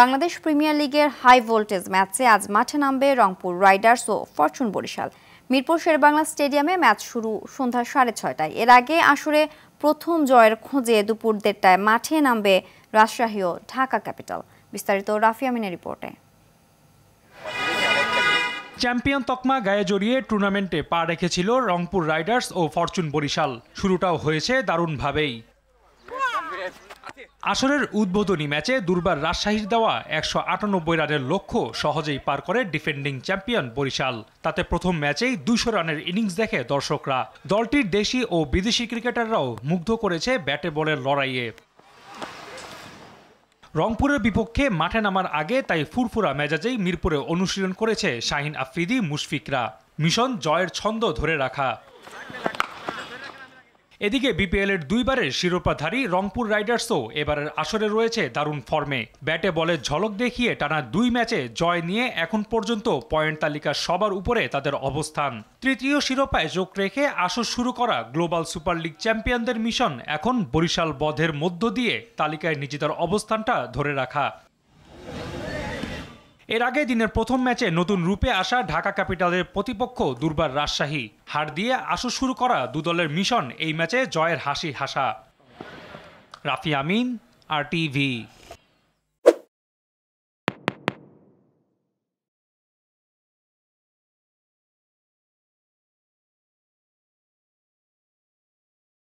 Bangladesh premier লিগের high voltage ম্যাচে আজ মাঠে নামবে রংপুর রাইডার্স ও ফরচুন বরিশাল। মিরপুর শেরেবাংলা স্টেডিয়ামে ম্যাচ শুরু সন্ধ্যা 6:30টায়। এর আগে আসরে প্রথম জয়ের খোঁজে দুপুর 1:30টায় মাঠে নামবে রাজশাহী ও ঢাকা ক্যাপিটাল। বিস্তারিত রাফি আমিনের রিপোর্টে। চ্যাম্পিয়ন তকমা গায়ে জড়িয়ে টুর্নামেন্টে পা রেখেছিল রংপুর রাইডার্স ও ফরচুন বরিশাল। শুরুটাও হয়েছে দারুণভাবেই। আসরের উদ্বোধনী ম্যাচে দুর্বার রাজশাহীর দেওয়া 198 রানের লক্ষ্য সহজেই পার করে ডিফেন্ডিং চ্যাম্পিয়ন বরিশাল। তাতে প্রথম ম্যাচেই 200 রানের ইনিংস দেখে দর্শকরা। দলটির দেশি ও বিদেশি ক্রিকেটাররাও মুগ্ধ করেছে ব্যাটে বলের লড়াইয়ে। রংপুরের বিপক্ষে মাঠে নামার আগে তাই ফুরফুরা মেজাজেই মিরপুরে অনুশীলন করেছে শাহিন আফ্রিদি মুশফিকরা। মিশন জয়ের ছন্দ ধরে রাখা। এদিকে বিপিএলের দুইবারের শিরোপাধারী রংপুর রাইডার্সও এবারের আসরে রয়েছে দারুণ ফর্মে। ব্যাটে বলে ঝলক দেখিয়ে টানা 2 ম্যাচে জয় নিয়ে এখন পর্যন্ত পয়েন্ট তালিকার সবার উপরে তাদের অবস্থান। তৃতীয় শিরোপায় চোখ রেখে আসর শুরু করা গ্লোবাল সুপার লিগ চ্যাম্পিয়নদের মিশন এখন বরিশাল বধের মধ্য দিয়ে তালিকায় নিজেদের অবস্থানটা ধরে রাখা। এর আগে দিনের প্রথম ম্যাচে নতুন রূপে আসা ঢাকা ক্যাপিটালের প্রতিপক্ষ দুর্বার রাজশাহী। হার দিয়ে আসর শুরু করা দু দলের মিশন এই ম্যাচে জয়ের হাসি হাসা। রাফি আমিন, RTV।